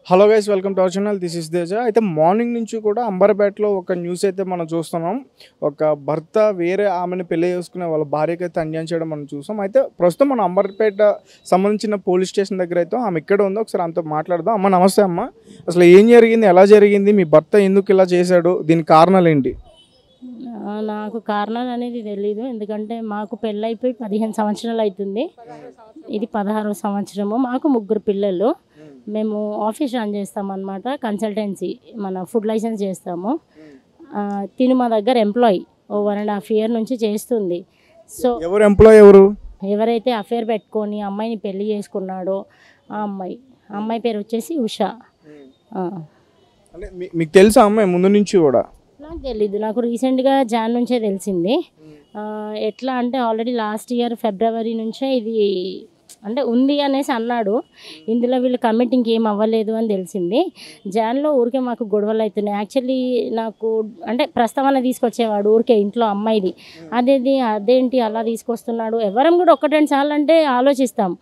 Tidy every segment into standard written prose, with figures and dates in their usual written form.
Hello guys, welcome to our channel. This is Teja. అయితే morning నుంచి కూడా అంబర్పేటలో ఒక న్యూస్ అయితే మనం చూస్తున్నాం. ఒక భర్త వేరే ఆమెను పెళ్లి చేసుకునే వాళ్ళ భార్యకి అయితే అన్యాయం చేయడం మనం చూసాం. అయితే ప్రస్తుతం మనం అంబర్పేట సంబంధించిన పోలీస్ స్టేషన్ దగ్గర అయితే ఆమె ఎక్కడ ఉందో ఒకసారి ఆమెతో మాట్లాడదాం. అమ్మ నమస్తే అమ్మ. అసలు ఏం జరిగింది, ఎలా జరిగింది, మీ భర్త ఎందుకు ఇలా చేశాడు, దీని కారణాలు ఏంటి? నాకు కారణాలు అనేది తెలీదు. ఎందుకంటే మాకు పెళ్ళైపోయి 15 సంవత్సరాలు అవుతుంది. ఇది 16వ సంవత్సరము. మాకు 3 పిల్లలు. మేము ఆఫీస్ రన్ చేస్తామన్నమాట. కన్సల్టెన్సీ, మన ఫుడ్ లైసెన్స్ చేస్తాము. తిను మా దగ్గర ఎంప్లాయీ 1.5 year నుంచి చేస్తుంది. సో ఎవరు ఎంప్లాయ్? ఎవరైతే అఫేర్ పెట్టుకొని అమ్మాయిని పెళ్లి చేసుకున్నాడో ఆ అమ్మాయి పేరు వచ్చేసి ఉషా. అంటే మీకు తెలుసా అమ్మాయి ముందు నుంచి కూడా? నాకు తెలీదు. నాకు రీసెంట్గా జాన్ నుంచే తెలిసింది. ఎట్లా అంటే ఆల్రెడీ లాస్ట్ ఇయర్ ఫిబ్రవరి నుంచే ఇది అంటే ఉంది అనేసి అన్నాడు. ఇందులో వీళ్ళు కమిటింగ్ ఏం అవ్వలేదు అని తెలిసింది. జాన్లో ఊరికే మాకు గొడవలు అవుతున్నాయి. యాక్చువల్లీ నాకు అంటే ప్రస్తావన తీసుకొచ్చేవాడు ఊరికే ఇంట్లో అమ్మాయిది. అదేంటి అలా తీసుకొస్తున్నాడు. ఎవరం కూడా 1-2 సార్లు అంటే ఆలోచిస్తాం,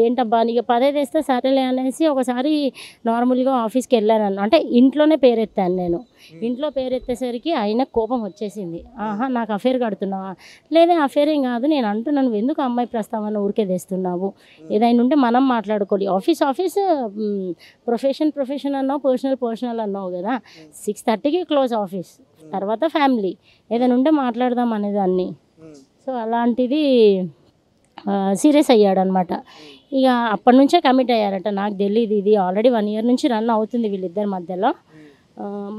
ఏంటబ్బా నీకు పదే తెస్తే సరేలే అనేసి ఒకసారి నార్మల్గా ఆఫీస్కి వెళ్ళాను. అంటే ఇంట్లోనే పేరెత్తాను నేను. ఇంట్లో పేరెత్తేసరికి ఆయన కోపం వచ్చేసింది. నాకు అఫేర్ కడుతున్నావా? లేదే అఫేర్ ఏం కాదు, నేను అంటున్నాను, నువ్వు ఎందుకు అమ్మాయి ప్రస్తావన ఊరికే తెస్తున్నావు? ఏదైనా ఉంటే మనం మాట్లాడుకోవాలి. ఆఫీస్ ప్రొఫెషన్ అన్నావు, పర్సనల్ అన్నావు కదా. 6:30కి క్లోజ్ ఆఫీస్, తర్వాత ఫ్యామిలీ, ఏదైనా ఉంటే మాట్లాడదాం అనేదాన్ని. సో అలాంటిది సీరియస్ అయ్యాడనమాట. ఇక అప్పటి నుంచే కమిట్ అయ్యారట. నాకు తెలియదు. ఇది ఆల్రెడీ 1 year నుంచి రన్ అవుతుంది వీళ్ళిద్దరి మధ్యలో.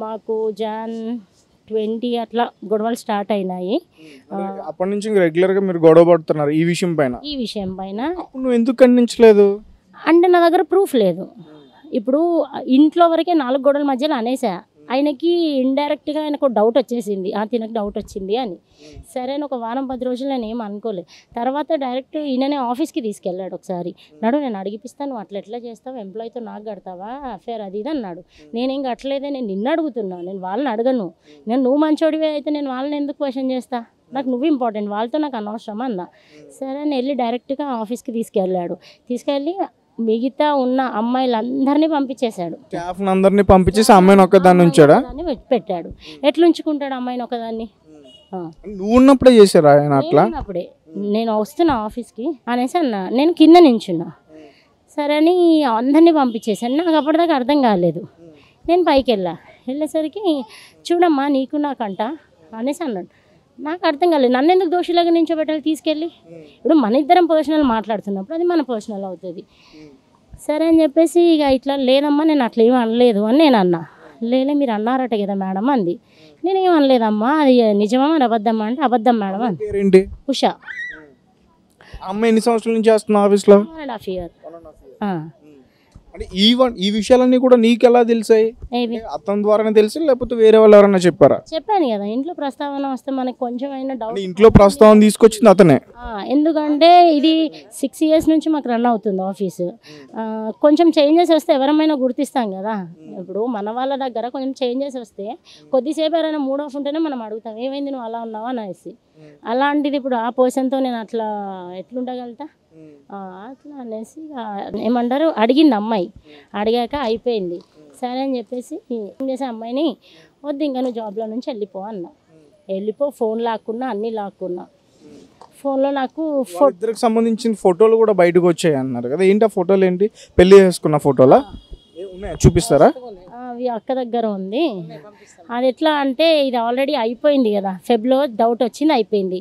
మాకు జాన్ 20 అట్లా గొడవలు స్టార్ట్ అయినాయి. అప్పటి నుంచి రెగ్యులర్గా మీరు గొడవ పడుతున్నారు ఈ విషయం పైన. నువ్వు ఎందుకు ఖండించలేదు? అంటే నా దగ్గర ప్రూఫ్ లేదు. ఇప్పుడు ఇంట్లో వరకే 4 గొడవల మధ్యలో అనేసా. ఆయనకి ఇండైరెక్ట్గా ఆయనకు డౌట్ వచ్చేసింది, తినకు డౌట్ వచ్చింది అని. సరే అని ఒక వారం 10 రోజులు నేను ఏం అనుకోలేదు. తర్వాత డైరెక్ట్ ఈయననే ఆఫీస్కి తీసుకెళ్ళాడు. ఒకసారి నేను అడిగిపిస్తాను, నువ్వు ఎట్లా చేస్తావు, ఎంప్లాయీతో నాకు కడతావా అఫేర్ అది ఇది అన్నాడు. నేనేం కట్టలేదే, నేను నిన్ను అడుగుతున్నా, నేను వాళ్ళని అడగను. నువ్వు మంచోడివే అయితే నేను వాళ్ళని ఎందుకు క్వశ్చన్ చేస్తా? నాకు నువ్వు ఇంపార్టెంట్, వాళ్ళతో నాకు అనవసరం అన్నా. సరే అని వెళ్ళి డైరెక్ట్గా ఆఫీస్కి తీసుకెళ్ళి మిగతా ఉన్న అమ్మాయిలందరినీ పంపించేశాడు. అందరినీ పంపించేసి అమ్మాయిని ఒక్కదాన్ని ఉంచాడా? పెట్టాడు. ఎట్లా ఉంచుకుంటాడు అమ్మాయిని ఒకదాన్ని? నువ్వు ఉన్నప్పుడే చేశారా ఆయన అట్లా? అప్పుడే నేను వస్తున్నా ఆఫీస్కి అనేసి అన్నా. నేను కింద నించున్నా. సరే అని అందరినీ పంపించేసాను. నాకు అప్పటిదాకా అర్థం కాలేదు. నేను పైకి వెళ్ళేసరికి చూడమ్మా నీకు నాకంట అనేసి అన్నాడు. నాకు అర్థం కాలేదు. నన్ను ఎందుకు దోషులాగా నించోబెట్టాలి తీసుకెళ్ళి? ఇప్పుడు మన ఇద్దరం పర్సనల్ మాట్లాడుతున్నప్పుడు అది మన పర్సనల్ అవుతుంది. సరే అని చెప్పేసి ఇక ఇట్లా లేదమ్మా నేను అట్లా ఏమీ అనలేదు అని నేను అన్నా. లేలే మీరు అన్నారట కదా మేడం అంది. నేనేం అనలేదమ్మా, అది నిజమా మరి అబద్ధమ్మా అంటే అబద్ధం మేడం అంది. ఉషా. అమ్మాయి ఎన్ని సంవత్సరాల నుంచి చేస్తున్నా ఆఫీస్లో? 1.5 year. అంటే ఈ విషయాలన్నీ కూడా నీకు ఎలా తెలిసాయి? అతని ద్వారానే తెలిసి లేకపోతే వేరే వాళ్ళు ఎవరైనా చెప్పారా? చెప్పాను కదా, ఇంట్లో ప్రస్తావన వస్తే మనకు కొంచెం అయినా డౌట్. ఇంట్లో ప్రస్తావన తీసుకొచ్చింది అతనే. ఎందుకంటే ఇది 6 years నుంచి మాకు రన్ అవుతుంది ఆఫీసు. కొంచెం చేంజెస్ వస్తే ఎవరమైనా గుర్తిస్తాం కదా. ఇప్పుడు మన వాళ్ళ దగ్గర కొంచెం చేంజెస్ వస్తే కొద్దిసేపు ఎవరైనా మూడ్ ఆఫ్ ఉంటేనే మనం అడుగుతాం, ఏమైంది నువ్వు అలా ఉన్నావా అనేసి. అలాంటిది ఇప్పుడు ఆ పర్సన్తో నేను అట్లా ఎట్లుండగలుగుతా? అట్లా అనేసి ఏమంటారు అడిగింది అమ్మాయి. అడిగాక అయిపోయింది. సరే అని చెప్పేసి ఏం చేసే అమ్మాయిని, వద్దు ఇంకా నువ్వు జాబ్లో నుంచి వెళ్ళిపో అన్నా. ఫోన్ లాక్కున్నా, అన్నీ లాక్కున్నా. ఫోన్లో నాకు ఇద్దరికి సంబంధించిన ఫోటోలు కూడా బయటకు వచ్చాయి అన్నారు కదా. ఏంటి ఆ ఫోటోలు? ఏంటి పెళ్లి చేసుకున్న ఫోటోలా? చూపిస్తారా? అవి అక్క దగ్గర ఉంది. అది ఎట్లా అంటే ఇది ఆల్రెడీ అయిపోయింది కదా, ఫెబ్లో డౌట్ వచ్చింది, అయిపోయింది.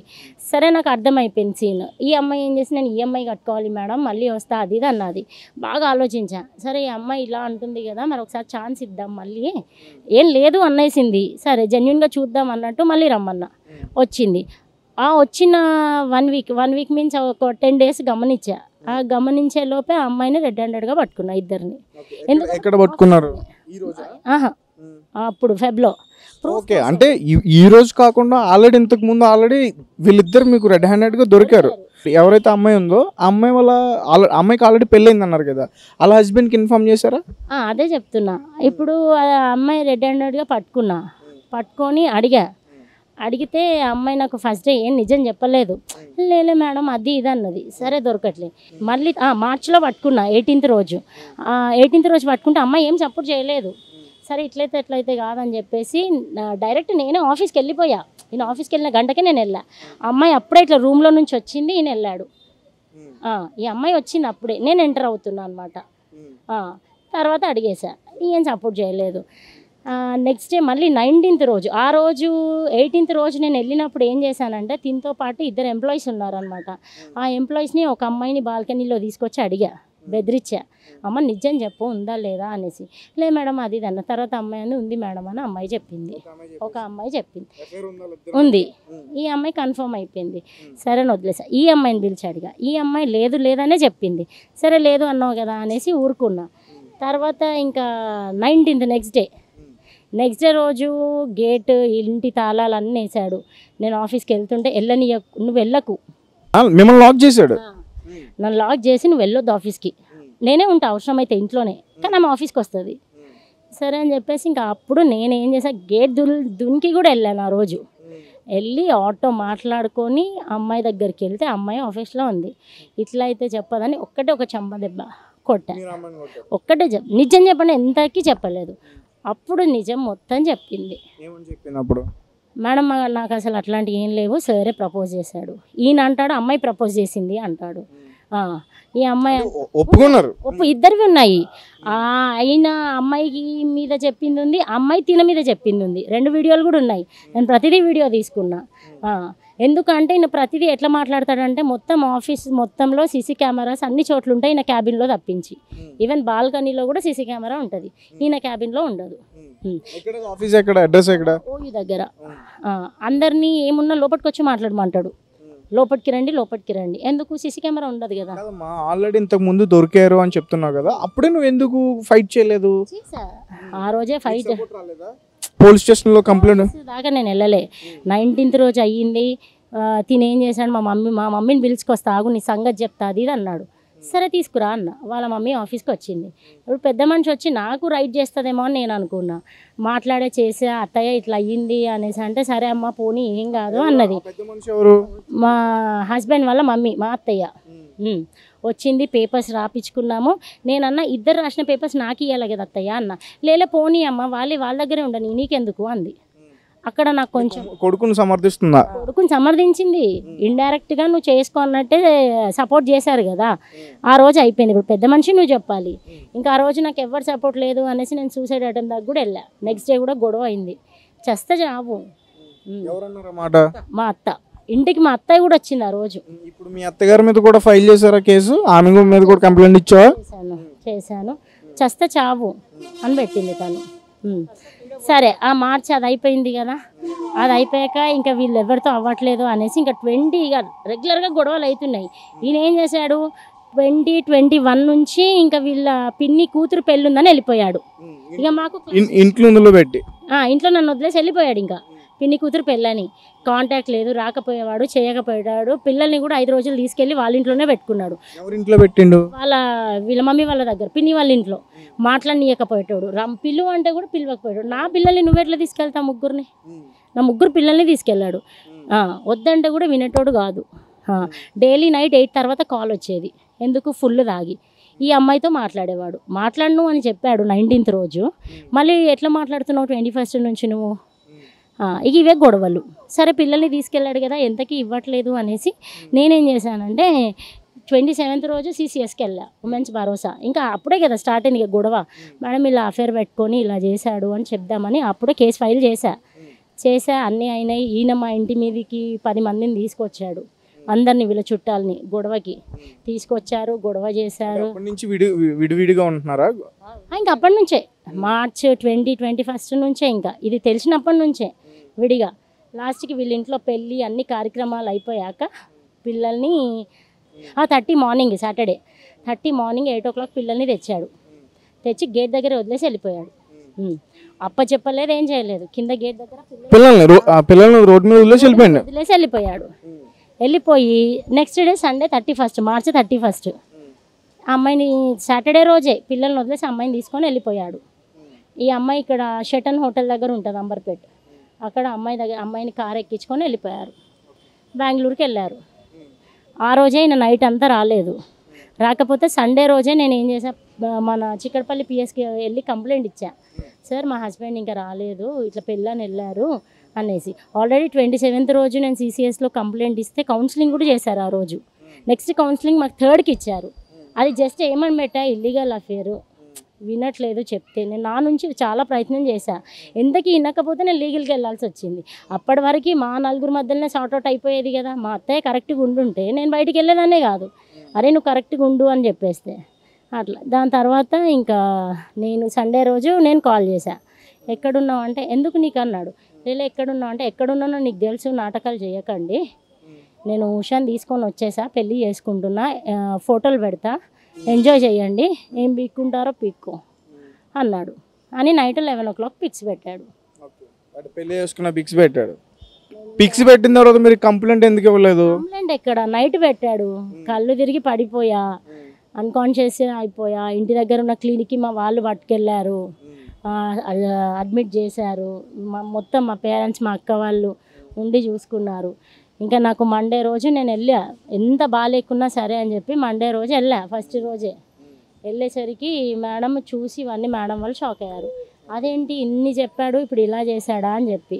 సరే నాకు అర్థమైపోయింది సీన్. ఈ అమ్మాయి ఏం చేసి నేను ఈఎంఐ కట్టుకోవాలి మేడం, మళ్ళీ వస్తా అది ఇది అన్నది. బాగా ఆలోచించా. సరే ఈ అమ్మాయి ఇలా అంటుంది కదా, మరి ఒకసారి ఛాన్స్ ఇద్దాం, మళ్ళీ ఏం లేదు అన్నేసింది. సరే జెన్యున్గా చూద్దాం అన్నట్టు మళ్ళీ రమ్మన్నా. వచ్చింది. వచ్చిన 1 week మీన్స్ ఒక 10 days గమనించా. గమనించే లోపే ఆ అమ్మాయిని రెడ్ హ్యాండెడ్గా పట్టుకున్నా, ఇద్దరిని. ఎక్కడ పట్టుకున్నారు? అప్పుడు ఫెబ్లో. ఓకే, అంటే ఈ రోజు కాకుండా ఆల్రెడీ ఇంతకు ముందు వీళ్ళిద్దరు మీకు రెడ్ హ్యాండెడ్గా దొరికారు. ఎవరైతే అమ్మాయి ఉందో ఆ అమ్మాయి అమ్మాయికి ఆల్రెడీ పెళ్ళైంది అన్నారు కదా, అలా హస్బెండ్కి ఇన్ఫార్మ్ చేశారా? అదే చెప్తున్నా. ఇప్పుడు ఆ అమ్మాయి రెడ్ హ్యాండెడ్గా పట్టుకొని అడిగా, అడిగితే ఆ అమ్మాయి నాకు ఫస్ట్ డే ఏం నిజం చెప్పలేదు. లేలే మేడం అది ఇది అన్నది. సరే దొరకట్లే. మళ్ళీ మార్చిలో పట్టుకున్నా 18th రోజు. 18th రోజు పట్టుకుంటే అమ్మాయి ఏం సపోర్ట్ చేయలేదు. సరే ఇట్లయితే ఎట్లయితే కాదని చెప్పేసి డైరెక్ట్ నేనే ఆఫీస్కి వెళ్ళిపోయా. ఈయన ఆఫీస్కి వెళ్ళిన గంటకే నేను వెళ్ళా. అమ్మాయి అప్పుడే ఇట్లా రూమ్లో నుంచి వచ్చింది, ఈయన వెళ్ళాడు. ఈ అమ్మాయి వచ్చింది అప్పుడే, నేను ఎంటర్ అవుతున్నా అనమాట. తర్వాత అడిగేసా, ఏం సపోర్ట్ చేయలేదు. నెక్స్ట్ డే మళ్ళీ 19th రోజు, ఆ రోజు 18th రోజు నేను వెళ్ళినప్పుడు ఏం చేశానంటే తినతో పాటు 2 ఎంప్లాయీస్ ఉన్నారనమాట. ఆ ఎంప్లాయీస్ని ఒక అమ్మాయిని బాల్కనీలో తీసుకొచ్చి అడిగా, బెదిరించా, అమ్మ నిజం చెప్పు ఉందా లేదా అనేసి. లే మేడం అది ఇది అన్న. తర్వాత అమ్మాయి అని ఉంది మేడం అని అమ్మాయి చెప్పింది. ఒక అమ్మాయి చెప్పింది ఉంది. ఈ అమ్మాయి కన్ఫర్మ్ అయిపోయింది. సరే అని వదిలేసా. ఈ అమ్మాయిని పిలిచి అడిగా, ఈ అమ్మాయి లేదు లేదనే చెప్పింది. సరే లేదు అన్నావు కదా అనేసి ఊరుకున్నా. తర్వాత ఇంకా 19th నెక్స్ట్ డే రోజు గేట్ ఇంటి తాళాలు అన్నీ వేసాడు. నేను ఆఫీస్కి వెళ్తుంటే నువ్వు వెళ్ళకు, మిమ్మల్ని లాక్ చేశాడు. నన్ను లాక్ చేసి నువ్వు వెళ్ళొద్దు ఆఫీస్కి, నేనే ఉంటా అవసరమైతే ఇంట్లోనే, కానీ ఆమె ఆఫీస్కి వస్తుంది. సరే అని చెప్పేసి ఇంకా అప్పుడు నేనేం చేసా, గేట్ దునికి కూడా వెళ్ళాను. ఆ రోజు వెళ్ళి ఆటో మాట్లాడుకొని అమ్మాయి దగ్గరికి వెళ్తే అమ్మాయి ఆఫీస్లో ఉంది. ఇట్లా అయితే చెప్పదని ఒక చెంప దెబ్బ కొట్టా. ఒక్కటే నిజం చెప్పండి, ఎంతకీ చెప్పలేదు. అప్పుడు నిజం మొత్తం చెప్పింది. అప్పుడు మేడం నాకు అసలు అట్లాంటివి ఏం లేవు, సరే ప్రపోజ్ చేశాడు. ఈయన అంటాడు అమ్మాయి ప్రపోజ్ చేసింది అంటాడు. ఈ అమ్మాయి ఒప్పుకున్నారు. ఇద్దరివి ఉన్నాయి. ఆయన అమ్మాయికి మీద చెప్పింది ఉంది, అమ్మాయి తిన మీద చెప్పింది ఉంది. 2 వీడియోలు కూడా ఉన్నాయి. నేను ప్రతిదీ వీడియో తీసుకున్నా. ఎందుకంటే ఈయన ప్రతిదీ ఎట్లా మాట్లాడతాడంటే మొత్తం ఆఫీస్ మొత్తంలో సీసీ కెమెరాస్ అన్ని చోట్ల ఉంటాయి, ఈయన క్యాబిన్లో తప్పించి. ఈవెన్ బాల్కనీలో కూడా సీసీ కెమెరా ఉంటుంది, ఈయన క్యాబిన్లో ఉండదు. ఓయూ దగ్గర అందరినీ ఏమున్నా లోపలికి వచ్చి మాట్లాడమంటాడు. లోపలికి రండి. ఎందుకు సీసీ కెమెరా ఉండదు కదా. ఆల్రెడీ ఇంతకు ముందు దొరికారు అని చెప్తున్నావు కదా, అప్పుడే నువ్వు ఎందుకు ఫైట్ చేయలేదు? ఆ రోజే ఫైట్, పోలీస్ స్టేషన్లో కంప్లైంట్ దాకా నేను వెళ్ళలే. 19th రోజు అయ్యింది. తినేం చేశాడు, మా మమ్మీని పిలుచుకొస్తా, ఆగు నీ సంగతి చెప్తా అది ఇది అన్నాడు. సరే తీసుకురా అన్న. వాళ్ళ మమ్మీ ఆఫీస్కి వచ్చింది. ఇప్పుడు పెద్ద మనిషి వచ్చి నాకు రైట్ చేస్తుందేమో అని నేను అనుకున్నా. చేసే అత్తయ్య ఇట్లా అయ్యింది అనేసి అంటే సరే అమ్మ పోనీ ఏం కాదు అన్నది. మా హస్బెండ్ వాళ్ళ మమ్మీ, మా అత్తయ్య వచ్చింది. పేపర్స్ రాపించుకున్నాము. నేనన్నా ఇద్దరు రాసిన పేపర్స్ నాకు ఇవ్వాలి కదా అత్తయ్య అన్న. లేలే పోనీ అమ్మ వాళ్ళ దగ్గరే ఉండని నీకెందుకు అంది. అక్కడ నాకు కొంచెం కొడుకుని సమర్థించింది. ఇండైరెక్ట్గా నువ్వు చేసుకో అన్నట్టే సపోర్ట్ చేశారు కదా. ఆ రోజు అయిపోయింది. ఇప్పుడు పెద్ద మనిషి నువ్వు చెప్పాలి. ఇంకా ఆ రోజు నాకు ఎవరు సపోర్ట్ లేదు అనేసి నేను సూసైడ్ అటెంప్ట్ దాకా కూడా వెళ్ళా. నెక్స్ట్ డే కూడా గొడవ అయింది. చేస్తే జాబు మా అత్త ఇంటికి, మా అత్తయ్య కూడా వచ్చింది ఆ రోజు. ఇప్పుడు మీ అత్తగారి మీద కూడా ఫైల్ చేశారా కేసు? ఆమె మీద కూడా కంప్లైంట్ ఇచ్చావా? చేశాను. చేస్తే చావు అని పెట్టింది తను. సరే ఆ మార్చి అది అయిపోయింది కదా. అది అయిపోయాక ఇంకా వీళ్ళు ఎవరితో అవ్వట్లేదు అనేసి ఇంకా 20 రెగ్యులర్గా గొడవలు అవుతున్నాయి. ఈయన ఏం చేశాడు, 2021 నుంచి ఇంకా వీళ్ళ పిన్ని కూతురు పెళ్ళుందని వెళ్ళిపోయాడు. ఇక మాకు ఇంట్లో నన్ను వదిలేసి వెళ్ళిపోయాడు. ఇంకా పిన్ని కూతురు పెళ్ళని కాంటాక్ట్ లేదు, రాకపోయేవాడు, చేయకపోయాడు. పిల్లల్ని కూడా 5 రోజులు తీసుకెళ్ళి వాళ్ళ ఇంట్లోనే పెట్టుకున్నాడు. వీళ్ళ మమ్మీ వాళ్ళ దగ్గర, పిన్ని వాళ్ళ ఇంట్లో. మాట్లాడనీయకపోయేటాడు. పిల్లు అంటే కూడా పిలవకపోయాడు. నా పిల్లల్ని నువ్వెట్లా తీసుకెళ్తా? ముగ్గురిని, నా 3 పిల్లల్ని తీసుకెళ్ళాడు. వద్దంటే కూడా వినేటోడు కాదు. డైలీ నైట్ 8 తర్వాత కాల్ వచ్చేది. ఎందుకు? ఫుల్ తాగి ఈ అమ్మాయితో మాట్లాడేవాడు. మాట్లాడను అని చెప్పాడు 19th రోజు. మళ్ళీ ఎట్లా మాట్లాడుతున్నావు 21st నుంచి నువ్వు? ఇక ఇవే గొడవలు. సరే పిల్లల్ని తీసుకెళ్ళాడు కదా, ఎంతకీ ఇవ్వట్లేదు అనేసి నేనేం చేశానంటే 27th రోజు CCSకి వెళ్ళా, ఉమెన్స్ భరోసా. ఇంకా అప్పుడే కదా స్టార్ట్ అయింది గొడవ. మేడం ఇలా అఫేర్ పెట్టుకొని ఇలా చేశాడు అని చెప్దామని అప్పుడే కేసు ఫైల్ చేశా. అన్నీ అయినాయి. ఈయన మా ఇంటి మీదకి 10 మందిని తీసుకొచ్చాడు. అందరినీ వీళ్ళ చుట్టాలని గొడవకి తీసుకొచ్చారు, గొడవ చేశారు. విడివిడిగా ఉంటున్నారా? ఇంకా అప్పటి నుంచే మార్చ్ 2021 నుంచే, ఇంకా ఇది తెలిసినప్పటి నుంచే విడిగా. లాస్ట్కి వీళ్ళ ఇంట్లో పెళ్ళి అన్ని కార్యక్రమాలు అయిపోయాక పిల్లల్ని 30 మార్నింగ్, సాటర్డే 30 మార్నింగ్ 8 o'clock పిల్లల్ని తెచ్చి గేట్ దగ్గర వదిలేసి వెళ్ళిపోయాడు. అప్ప చెప్పలేదు, ఏం చేయలేదు. కింద గేట్ దగ్గర పిల్లల్ని రోడ్డు మీద వదిలేసి వెళ్ళిపోయాడు. వెళ్ళిపోయి నెక్స్ట్ డే సండే 31 మార్చ్ 31 అమ్మాయిని సాటర్డే రోజే పిల్లల్ని వదిలేసి అమ్మాయిని తీసుకొని వెళ్ళిపోయాడు. ఈ అమ్మాయి ఇక్కడ షెటన్ హోటల్ దగ్గర ఉంటుంది, అంబర్పేట్. అక్కడ అమ్మాయిని కారు ఎక్కించుకొని వెళ్ళిపోయారు. బెంగళూరుకి వెళ్ళారు. ఆ రోజే ఈయన నైట్ అంతా రాలేదు. రాకపోతే సండే రోజే నేను ఏం చేసా, మన చిక్కడపల్లి పిఎస్కి వెళ్ళి కంప్లైంట్ ఇచ్చా. సార్ మా హస్బెండ్ ఇంకా రాలేదు, ఇట్లా పెళ్ళని వెళ్ళారు అనేసి. ఆల్రెడీ 27th రోజు నేను సిసిఎస్లో కంప్లైంట్ ఇస్తే కౌన్సిలింగ్ కూడా చేశారు ఆ రోజు. నెక్స్ట్ కౌన్సిలింగ్ మాకు 3rd ఇచ్చారు. అది జస్ట్ ఏమని పెట్టా, ఇల్లీగల్ అఫేరు, వినట్లేదు చెప్తే. నేను నా నుంచి చాలా ప్రయత్నం చేశా, ఎంతకీ వినకపోతే నేను లీగల్కి వెళ్ళాల్సి వచ్చింది. అప్పటి వరకు మా నలుగురు మధ్యలోనే సార్ట్అవుట్ అయిపోయేది కదా. మా అత్తయ్య కరెక్ట్గా ఉండుంటే నేను బయటికి వెళ్ళేదాన్నే కాదు. అరే నువ్వు కరెక్ట్గా ఉండు అని చెప్పేస్తే అట్లా. దాని తర్వాత ఇంకా నేను సండే రోజు నేను కాల్ చేశా. ఎక్కడున్నావు అంటే ఎందుకు నీకు అన్నాడు. లేదా ఎక్కడున్నావు అంటే ఎక్కడున్నానో నీకు తెలుసు, నాటకాలు చేయకండి, నేను ఉషాని తీసుకొని వచ్చేసా, పెళ్ళి చేసుకుంటున్నా, ఫోటోలు పెడతా, ఎంజాయ్ చేయండి, ఏం పీక్కుంటారో పీక్కో అన్నాడు అని నైట్ 11 o'clock పిక్స్ పెట్టాడు. పెళ్లి చేసుకున్న పిక్స్ పెట్టాడు. పిక్స్ పెట్టిన తర్వాత మీరు కంప్లైంట్ ఎందుకు ఇవ్వలేదు? కంప్లైంట్ ఎక్కడ, నైట్ పెట్టాడు. కళ్ళు తిరిగి పడిపోయా, అన్కాన్షియస్ అయిపోయా. ఇంటి దగ్గర ఉన్న క్లినిక్కి మా వాళ్ళు పట్టుకెళ్ళారు, అడ్మిట్ చేశారు. మొత్తం మా పేరెంట్స్, మా అక్క వాళ్ళు ఉండి చూసుకున్నారు. ఇంకా నాకు మండే రోజు నేను వెళ్ళా, ఎంత బాగాలేకున్నా సరే అని చెప్పి మండే రోజు వెళ్ళా. ఫస్ట్ రోజే వెళ్ళేసరికి మేడం చూసి ఇవన్నీ మేడం వాళ్ళు షాక్ అయ్యారు. అదేంటి ఇన్ని చెప్పాడు, ఇప్పుడు ఇలా చేశాడా అని చెప్పి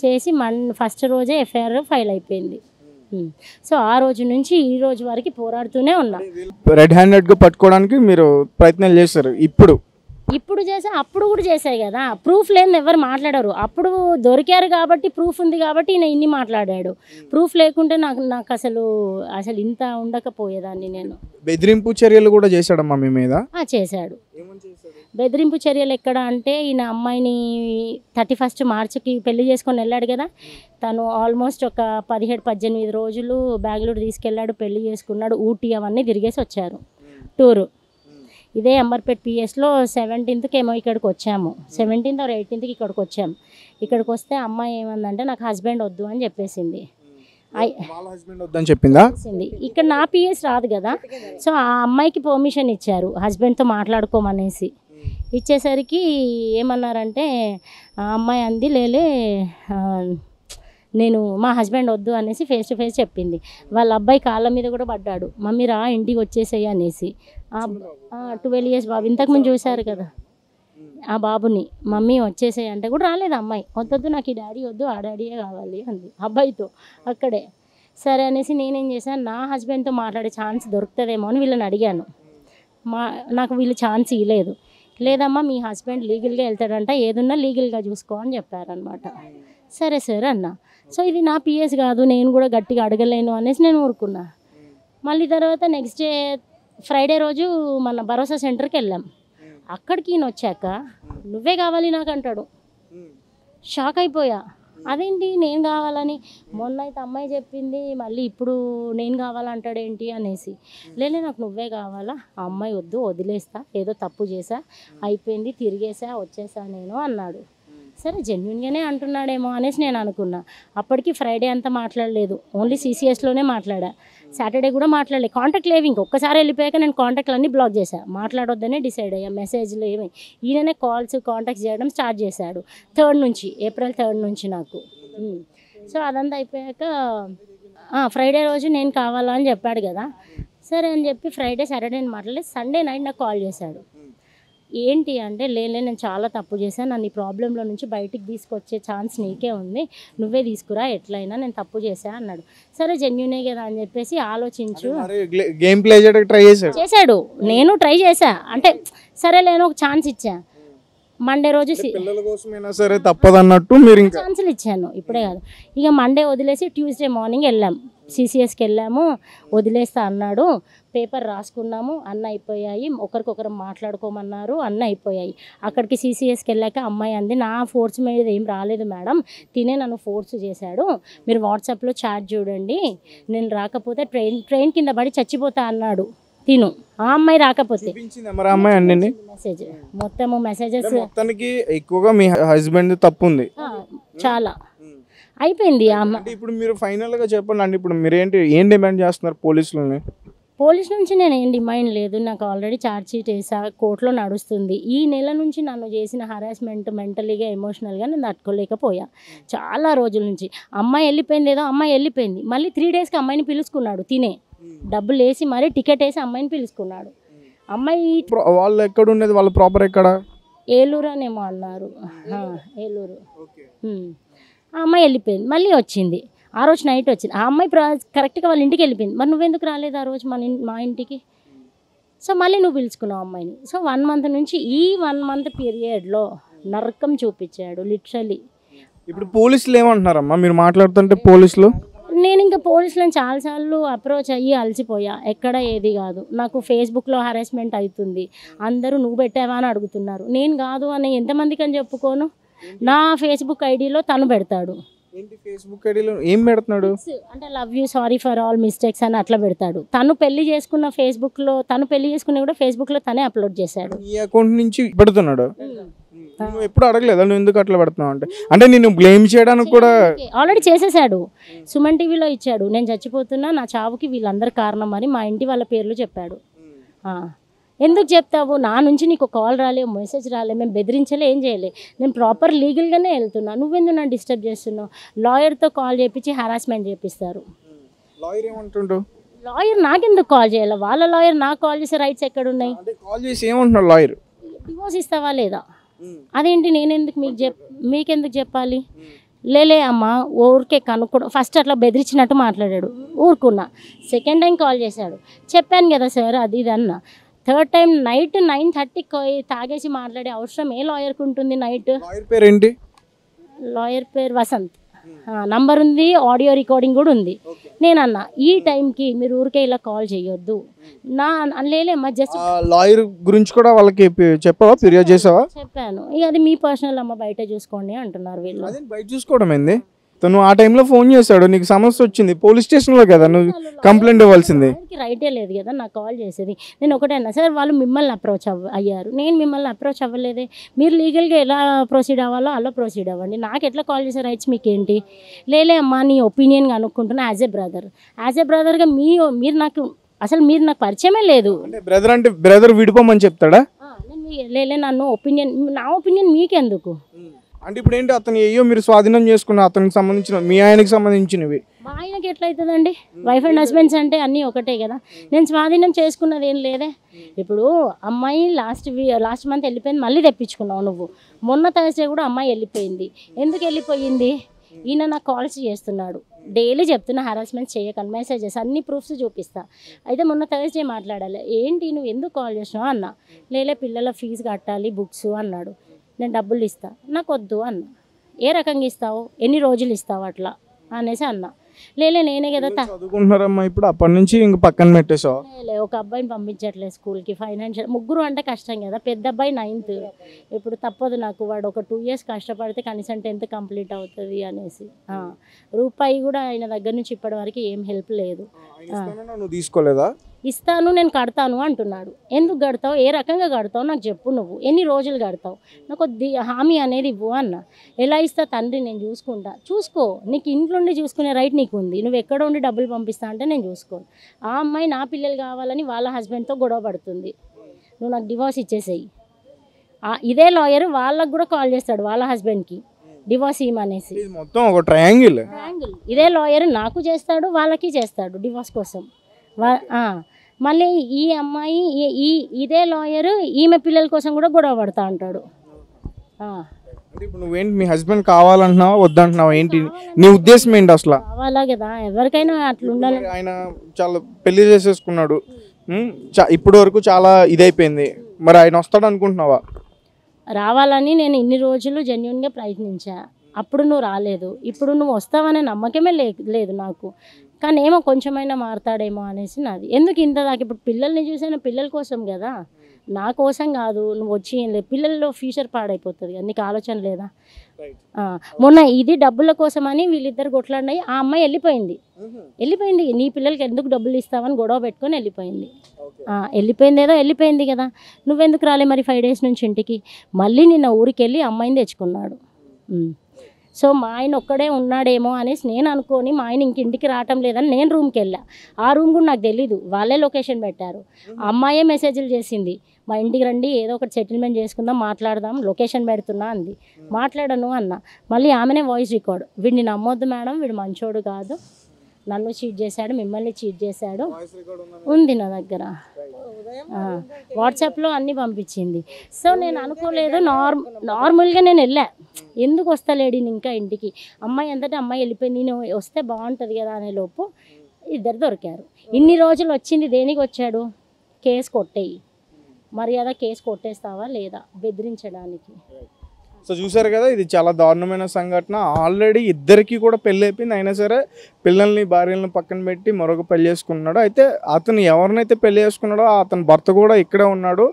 చేసి ఫస్ట్ రోజే ఎఫ్ఐఆర్ ఫైల్ అయిపోయింది. సో ఆ రోజు నుంచి ఈ రోజు వరకు పోరాడుతూనే ఉన్నా. రెడ్ హ్యాండెడ్గా పట్టుకోవడానికి మీరు ప్రయత్నాలు చేశారు. ఇప్పుడు చేసా, అప్పుడు కూడా చేశాయి కదా. ప్రూఫ్ లేని ఎవరు మాట్లాడారు. అప్పుడు దొరికారు కాబట్టి, ప్రూఫ్ ఉంది కాబట్టి ఈయన ఇన్ని మాట్లాడాడు. ప్రూఫ్ లేకుంటే నాకు అసలు ఇంత ఉండకపోయేదాన్ని నేను. బెదిరింపు చర్యలు కూడా చేశాడమ్మా మీ మీద? చేశాడు. బెదిరింపు చర్యలు ఎక్కడ అంటే, ఈయన అమ్మాయిని 31st మార్చికి పెళ్లి చేసుకొని వెళ్ళాడు కదా. తను ఆల్మోస్ట్ ఒక 17-18 రోజులు బెంగళూరు తీసుకెళ్ళాడు, పెళ్లి చేసుకున్నాడు, ఊటీ అవన్నీ తిరిగేసి వచ్చారు టూరు. ఇదే అంబర్పేట్ పిఎస్లో 17th ఏమో ఇక్కడికి వచ్చాము, 17th or 18th ఇక్కడికి వచ్చాము. ఇక్కడికి వస్తే అమ్మాయి ఏమందంటే నాకు హస్బెండ్ వద్దు అని చెప్పేసింది. చెప్పిందా? ఇక్కడ నా పిఎస్ రాదు కదా. సో ఆ అమ్మాయికి పర్మిషన్ ఇచ్చారు హస్బెండ్తో మాట్లాడుకోమనేసి. ఇచ్చేసరికి ఏమన్నారంటే ఆ అమ్మాయి అంది, లేలే నేను మా హస్బెండ్ వద్దు అనేసి ఫేస్ టు ఫేస్ చెప్పింది. వాళ్ళ అబ్బాయి కాళ్ళ మీద కూడా పడ్డాడు, మమ్మీ రా ఇంటికి వచ్చేసేయి అనేసి. 12 years బాబు, ఇంతకుముందు చూశారు కదా ఆ బాబుని. మమ్మీ వచ్చేసేయి అంటే కూడా రాలేదు అమ్మాయి. వద్దొద్దు నాకు ఈ డాడీ వద్దు, ఆ డాడీయే కావాలి అంది అబ్బాయితో అక్కడే. సరే అనేసి నేనేం చేశాను, నా హస్బెండ్తో మాట్లాడే ఛాన్స్ దొరుకుతుందేమో అని వీళ్ళని అడిగాను. నాకు వీళ్ళు ఛాన్స్ ఇవ్వలేదు. లేదమ్మా మీ హస్బెండ్ లీగల్గా వెళ్తాడంట, ఏదున్నా లీగల్గా చూసుకో అని చెప్పారనమాట. సరే సరే అన్న. సో ఇది నా పిఎస్ కాదు, నేను కూడా గట్టిగా అడగలేను అనేసి నేను ఊరుకున్నా. మళ్ళీ తర్వాత నెక్స్ట్ డే ఫ్రైడే రోజు మన భరోసా సెంటర్కి వెళ్ళాం. అక్కడికి ఈయన వచ్చాక నువ్వే కావాలి నాకు అంటాడు. షాక్ అయిపోయా, అదేంటి నేను కావాలని, మొన్న అయితే అమ్మాయి చెప్పింది, మళ్ళీ ఇప్పుడు నేను కావాలంటాడేంటి అనేసి. లేలే నాకు నువ్వే కావాలా, ఆ అమ్మాయి వద్దు, వదిలేస్తా, ఏదో తప్పు చేసా, అయిపోయింది, తిరిగేసా, వచ్చేసా నేను అన్నాడు. సరే జెన్యున్గానే అంటున్నాడేమో అనేసి నేను అనుకున్నా. అప్పటికి ఫ్రైడే అంతా మాట్లాడలేదు, ఓన్లీ సిసిఎస్లోనే మాట్లాడా. సాటర్డే కూడా మాట్లాడలేదు, కాంటాక్ట్ లేవు. ఇంకొకసారి వెళ్ళిపోయాక నేను కాంటాక్ట్లు అన్నీ బ్లాక్ చేశాను, మాట్లాడొద్దనే డిసైడ్ అయ్యా. మెసేజ్లు ఏమి, ఈయననే కాల్స్ కాంటాక్ట్ చేయడం స్టార్ట్ చేశాడు April 3rd నుంచి నాకు. సో అదంతా అయిపోయాక ఫ్రైడే రోజు నేను కావాలని చెప్పాడు కదా. సరే అని చెప్పి ఫ్రైడే సాటర్డే నేను మాట్లాడలేదు. సండే నైట్ నాకు కాల్ చేశాడు. ఏంటి అంటే, లేలే నేను చాలా తప్పు చేశాను, నన్ను ఈ ప్రాబ్లంలో నుంచి బయటికి తీసుకొచ్చే ఛాన్స్ నీకే ఉంది, నువ్వే తీసుకురా ఎట్లయినా, నేను తప్పు చేశా అన్నాడు. సరే జెన్యునే కదా అని చెప్పేసి ఆలోచించు. గేమ్ ప్లే ట్రై చేశాడు, నేను ట్రై చేశా. అంటే సరే నేను ఒక ఛాన్స్ ఇచ్చా. మండే రోజు పిల్లల కోసమైనా సరే తప్పదన్నట్టు మీరు ఇంకా ఛాన్సులు ఇచ్చాను, ఇప్పుడే కాదు. ఇక మండే వదిలేసి ట్యూస్డే మార్నింగ్ వెళ్ళాం, సిసిఎస్కి వెళ్ళాము. వదిలేస్తా అన్నాడు, పేపర్ రాసుకున్నాము, అన్న అయిపోయాయి, ఒకరికొకరు మాట్లాడుకోమన్నారు, అన్న అయిపోయాయి. అక్కడికి సిసిఎస్కి వెళ్ళాక అమ్మాయి అంది, నా ఫోర్స్ మీద ఏం రాలేదు మేడం, తినే నన్ను ఫోర్స్ చేశాడు, మీరు వాట్సాప్లో చాట్ చూడండి, నేను రాకపోతే ట్రైన్ కింద పడి చచ్చిపోతా అన్నాడు తిను. ఆ అమ్మాయి రాకపోతే మెసేజ్ మొత్తము మెసేజెస్. మొత్తానికి ఎక్కువగా మీ హస్బెండ్ తప్పు ఉంది చాలా. అయిపోయింది ఆ అమ్మాయి. ఇప్పుడు మీరు ఫైనల్గా చెప్పండి అండి, ఇప్పుడు మీరు ఏం డిమాండ్ చేస్తున్నారు పోలీసులని? పోలీస్ నుంచి నేను ఏం డిమాండ్ లేదు, నాకు ఆల్రెడీ ఛార్జ్ షీట్ వేసా, కోర్టులో నడుస్తుంది. ఈ నెల నుంచి నన్ను చేసిన హరాస్మెంట్ మెంటలీగా ఎమోషనల్గా నేను తట్టుకోలేకపోయా చాలా రోజుల నుంచి. అమ్మాయి వెళ్ళిపోయింది, ఏదో అమ్మాయి వెళ్ళిపోయింది, మళ్ళీ 3 డేస్కి అమ్మాయిని పిలుచుకున్నాడు. తినే డబ్బులు వేసి మరీ టికెట్ వేసి అమ్మాయిని పిలుచుకున్నాడు. అమ్మాయి వాళ్ళు ఎక్కడ ఉండేది, వాళ్ళ ప్రాపర్ ఎక్కడ? ఏలూరు అనేమో అన్నారు, ఏలూరు. ఆ అమ్మాయి వెళ్ళిపోయింది, మళ్ళీ వచ్చింది. ఆ రోజు నైట్ వచ్చింది. ఆ అమ్మాయి కరెక్ట్గా వాళ్ళ ఇంటికి వెళ్ళిపోయింది. మరి నువ్వెందుకు రాలేదు ఆ రోజు మా ఇంటికి? సో మళ్ళీ నువ్వు పిలుచుకున్నావు అమ్మాయిని. సో 1 మంత్ నుంచి ఈ 1 మంత్ పీరియడ్లో నరకం చూపించాడు లిటరలీ. ఇప్పుడు పోలీసులు ఏమంటున్నారమ్మా మీరు మాట్లాడుతుంటే? పోలీసులు నేను ఇంకా పోలీసులను చాలాసార్లు అప్రోచ్ అయ్యి అలసిపోయా. ఎక్కడ ఏది కాదు, నాకు ఫేస్బుక్లో హరాస్మెంట్ అవుతుంది, అందరూ నువ్వు పెట్టావా అని అడుగుతున్నారు. నేను కాదు అని ఎంతమందికి అని చెప్పుకోను? నా ఫేస్బుక్ ఐడిలో తను పెడతాడు. ఏంటి ఫేస్బుక్ ఐడిలో ఏం పెడుతున్నాడు అంటే love you, sorry for all mistakes అని అట్లా పెడతాడు. తను పెళ్లి చేసుకున్న ఫేస్బుక్లో, తను పెళ్లి చేసుకుని కూడా ఫేస్బుక్లో తనే అప్లోడ్ చేశాడు. ఈ అకౌంట్ నుంచి పెడుతున్నాడు. నువ్వు ఎప్పుడు అడగలేదా నువ్వు ఎందుకు అట్లా పెడుతున్నావు అంటే? అంటే నేను బ్లేమ్ చేయడానికి కూడా ఆల్రెడీ చేసేసాడు. సుమన్ టీవీలో ఇచ్చాడు, నేను చచ్చిపోతున్నా, నా చావుకి వీళ్ళందరూ కారణం అని మా ఇంటి వాళ్ళ పేర్లు చెప్పాడు. ఎందుకు చెప్తావు? నా నుంచి నీకు కాల్ రాలే, మెసేజ్ రాలే, మేము బెదిరించలే, ఏం చేయలే, నేను ప్రాపర్ లీగల్గానే వెళ్తున్నా, నువ్వెందుకు నన్ను డిస్టర్బ్ చేస్తున్నావు? లాయర్తో కాల్ చేయించి హరాస్మెంట్ చేపిస్తారు. లాయర్ ఏమంటుండు? లాయర్ నాకెందుకు కాల్ చేయాలి? వాళ్ళ లాయర్ నాకు కాల్ చేసే రైట్స్ ఎక్కడున్నాయి? కాల్ చేసి ఏమంటున్నాడు లాయర్? డివోర్స్ ఇస్తావా లేదా? అదేంటి నేనెందుకు మీకెందుకు చెప్పాలి? లేలే అమ్మ ఊరికే కనుక్కోవడం. ఫస్ట్ అట్లా బెదిరించినట్టు మాట్లాడాడు, ఊరుకున్నా. సెకండ్ టైం కాల్ చేశాడు, చెప్పాను కదా సార్ అది ఇది అన్న. థర్డ్ టైం నైట్ 9:30కి తాగేసి మాట్లాడే అవసరం ఏ లాయర్కి ఉంటుంది? నైట్ లాయర్ పేరు ఏంటి? లాయర్ పేరు వసంత్. నంబర్ ఉంది, ఆడియో రికార్డింగ్ కూడా ఉంది. నేను అన్నా ఈ టైంకి మీరు ఊరికే ఇలా కాల్ చేయొద్దు నా లేలేమ్మా, జస్ట్ లాయర్ గురించి కూడా వాళ్ళకి చెప్పావా, ఫిర్యాదు చేసావా? చెప్పాను. ఇక అది మీ పర్సనల్ అమ్మ, బయట చూసుకోండి అంటున్నారు వీళ్ళు. బయట చూసుకోవడం ఏంది? తను ఆ టైంలో ఫోన్ చేశాడు, నీకు సమస్య వచ్చింది, పోలీస్ స్టేషన్లో కదా నువ్వు కంప్లైంట్ ఇవ్వాల్సింది. రైటే లేదు కదా నాకు కాల్ చేసేది. నేను ఒకటే అన్నా, సార్ వాళ్ళు మిమ్మల్ని అప్రోచ్ అయ్యారు, నేను మిమ్మల్ని అప్రోచ్ అవ్వలేదే. మీరు లీగల్గా ఎలా ప్రొసీడ్ అవ్వాలో అలా ప్రొసీడ్ అవ్వండి, నాకు ఎట్లా కాల్ చేసే రైట్స్ మీకేంటి? లేలే అమ్మా నీ ఒపీనియన్ అనుకుంటున్నా యాజ్ ఏ బ్రదర్గా మీరు నాకు పరిచయమే లేదు. బ్రదర్ అంటే బ్రదర్ విడిపోమని చెప్తాడా? లేలే నన్ను నా ఒపీనియన్ మీకెందుకు? అంటే ఇప్పుడు ఏంటి, అతను అయ్యో మీరు స్వాధీనం చేసుకున్న అతనికి సంబంధించిన మీ ఆయనకి సంబంధించినవి. మా ఆయనకి ఎట్లయితుందండి? వైఫ్ అండ్ హస్బెండ్స్ అంటే అన్నీ ఒకటే కదా. నేను స్వాధీనం చేసుకున్నది ఏం లేదే. ఇప్పుడు అమ్మాయి లాస్ట్ మంత్ వెళ్ళిపోయింది, మళ్ళీ తెప్పించుకున్నావు నువ్వు. మొన్న థర్స్డే కూడా అమ్మాయి వెళ్ళిపోయింది. ఎందుకు వెళ్ళిపోయింది? ఈయన నాకు కాల్స్ చేస్తున్నాడు, డైలీ చెప్తున్నా హరాస్మెంట్ చేయకండి, మెసేజెస్ అన్ని ప్రూఫ్స్ చూపిస్తా. అయితే మొన్న థర్స్డే మాట్లాడాలి, ఏంటి నువ్వు ఎందుకు కాల్ చేసినావు అన్న. లేలే పిల్లల ఫీజు కట్టాలి, బుక్స్ అన్నాడు. నేను డబ్బులు ఇస్తా, నాకు వద్దు అన్న. ఏ రకంగా ఇస్తావు, ఎన్ని రోజులు ఇస్తావు అట్లా అనేసి అన్న. లేలే నేనే కదా చదువుకుంటున్నారమ్మా ఇప్పుడు, అప్పటి నుంచి ఇంక పక్కన పెట్టేసావు. ఒక అబ్బాయిని పంపించట్లేదు స్కూల్కి, ఫైనాన్షియల్ ముగ్గురు అంటే కష్టం కదా. పెద్ద అబ్బాయి 9th, ఇప్పుడు తప్పదు నాకు, వాడు ఒక 2 years కష్టపడితే కనీసం 10th కంప్లీట్ అవుతుంది అనేసి. రూపాయి కూడా ఆయన దగ్గర నుంచి ఇప్పటి వరకు ఏం హెల్ప్ లేదు. నువ్వు తీసుకోలేదా? ఇస్తాను నేను కడతాను అంటున్నాడు. ఎందుకు కడతావు, ఏ రకంగా కడతావు నాకు చెప్పు, నువ్వు ఎన్ని రోజులు కడతావు, నాకు హామీ అనేది ఇవ్వు అన్న. ఎలా ఇస్తా తండ్రి, నేను చూసుకుంటా. చూసుకో, నీకు ఇంట్లో ఉండి చూసుకునే రైట్ నీకు ఉంది, నువ్వు ఎక్కడ ఉండి డబ్బులు పంపిస్తా అంటే నేను చూసుకోను. ఆ అమ్మాయి నా పిల్లలు కావాలని వాళ్ళ హస్బెండ్తో గొడవ పడుతుంది, నువ్వు నాకు డివోర్స్ ఇచ్చేసేయి. ఇదే లాయర్ వాళ్ళకు కూడా కాల్ చేస్తాడు, వాళ్ళ హస్బెండ్కి డివోర్స్ ఇవ్వమనేసి. మొత్తం ఒక ట్రయాంగిల్. ఇదే లాయర్ నాకు చేస్తాడు, వాళ్ళకి చేస్తాడు డివోర్స్ కోసం. మళ్ళీ ఈ అమ్మాయి ఇదే లాయర్ ఈమె పిల్లల కోసం కూడా గొడవ పడతా అంటాడు. ఇప్పుడు నువ్వేంటి మీ హస్బెండ్ కావాలంటున్నావా వద్దంటున్నావా, ఏంటి నీ ఉద్దేశం ఏంటి అసలు? కావాలా కదా, ఎవరికైనా అట్లా ఉండాలి. ఆయన చాలా పెళ్లి చేసేసుకున్నాడు, ఇప్పటి వరకు చాలా ఇదైపోయింది, మరి ఆయన వస్తాడు అనుకుంటున్నావా? రావాలని నేను ఇన్ని రోజులు జెన్యున్గా ప్రయత్నించా, అప్పుడు నువ్వు రాలేదు. ఇప్పుడు నువ్వు వస్తావనే నమ్మకమే లేదు నాకు. కానీ ఏమో కొంచెమైనా మారుతాడేమో అనేసి నాది. ఎందుకు ఇంత దాకా ఇప్పుడు పిల్లల్ని చూసాను, పిల్లల కోసం కదా, నా కోసం కాదు. నువ్వు వచ్చి పిల్లల్లో ఫ్యూచర్ పాడైపోతుంది కదా, నీకు ఆలోచన లేదా? మొన్న ఇది డబ్బుల కోసమని వీళ్ళిద్దరు కొట్లాడినాయి. ఆ అమ్మాయి వెళ్ళిపోయింది, నీ పిల్లలకి ఎందుకు డబ్బులు ఇస్తావని గొడవ పెట్టుకొని వెళ్ళిపోయింది. వెళ్ళిపోయింది కదా, నువ్వెందుకు రాలే మరి 5 days నుంచి ఇంటికి? మళ్ళీ నిన్న ఊరికి వెళ్ళి అమ్మాయిని తెచ్చుకున్నాడు. సో మా ఆయన ఒక్కడే ఉన్నాడేమో అనేసి నేను అనుకొని మా ఆయన ఇంక ఇంటికి రావటం లేదని నేను రూమ్కి వెళ్ళా. ఆ రూమ్ కూడా నాకు తెలీదు, వాళ్ళే లొకేషన్ పెట్టారు. ఆ అమ్మాయే మెసేజ్లు చేసింది, మా ఇంటికి రండి, ఏదో ఒకటి సెటిల్మెంట్ చేసుకుందాం, మాట్లాడదాం, లొకేషన్ పెడుతున్నా అంది. మాట్లాడను అన్న. మళ్ళీ ఆమెనే వాయిస్ రికార్డ్, వీడిని నమ్మొద్దు మేడం, వీడు మంచోడు కాదు, నన్ను చీట్ చేశాడు, మిమ్మల్ని చీట్ చేశాడు ఉంది నా దగ్గర. వాట్సాప్లో అన్నీ పంపించింది. సో నేను అనుకోలేదు, నార్మల్గా నేను వెళ్ళా, ఎందుకు వస్తలేడు ఇంకా ఇంటికి, అమ్మాయి అంతటా అమ్మాయి వెళ్ళిపోయింది, నేను వస్తే బాగుంటుంది కదా అనే లోపు ఇద్దరు దొరికారు. ఇన్ని రోజులు వచ్చింది దేనికి వచ్చాడు, కేసు కొట్టేయి, మర్యాద కేసు కొట్టేస్తావా లేదా, బెదిరించడానికి. సో చూసారు కదా, ఇది చాలా దారుణమైన సంఘటన. ఆల్రెడీ ఇద్దరికి కూడా పెళ్ళి అయిపోయింది, అయినా సరే పిల్లల్ని భార్యలను పక్కన పెట్టి మరొక పెళ్లి చేసుకున్నాడు. అయితే అతను ఎవరినైతే పెళ్లి చేసుకున్నాడో అతని భర్త కూడా ఇక్కడే ఉన్నాడు,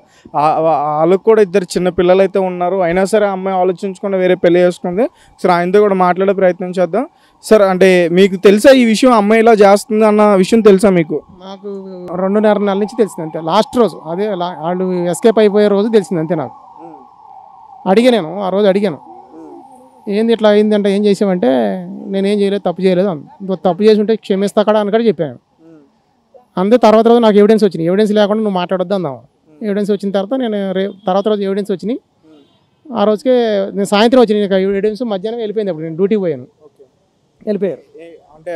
వాళ్ళకు కూడా ఇద్దరు చిన్న పిల్లలు అయితే ఉన్నారు. అయినా సరే అమ్మాయి ఆలోచించకుండా వేరే పెళ్లి చేసుకుంది. సరే ఆయనతో కూడా మాట్లాడే ప్రయత్నం చేద్దాం. సార్, అంటే మీకు తెలుసా ఈ విషయం, అమ్మాయి ఇలా చేస్తుంది అన్న విషయం తెలుసా మీకు? నాకు 2.5 నెలల నుంచి తెలిసింది అంతే. లాస్ట్ రోజు అదే వాళ్ళు ఎస్కేప్ అయిపోయే రోజు తెలిసింది అంతే. నాకు అడిగాను, ఆ రోజు అడిగాను, ఏంది ఇట్లా అయిందంటే ఏం చేసామంటే నేనేం చేయలేదు, తప్పు చేయలేదు, తప్పు చేసి ఉంటే క్షమిస్తా కూడా అని కూడా చెప్పాను. అంతే. తర్వాత రోజు నాకు ఎవిడెన్స్ వచ్చినాయి, ఎవిడెన్స్ లేకుండా నువ్వు మాట్లాడొద్దు అందాం. ఎవిడెన్స్ వచ్చిన తర్వాత నేను తర్వాత రోజు ఎవిడెన్స్ వచ్చినాయి. ఆ రోజుకే నేను సాయంత్రం వచ్చినాయి ఎవిడెన్స్, మధ్యాహ్నం వెళ్ళిపోయింది. అప్పుడు నేను డ్యూటీకి పోయాను, వెళ్ళిపోయారు. అంటే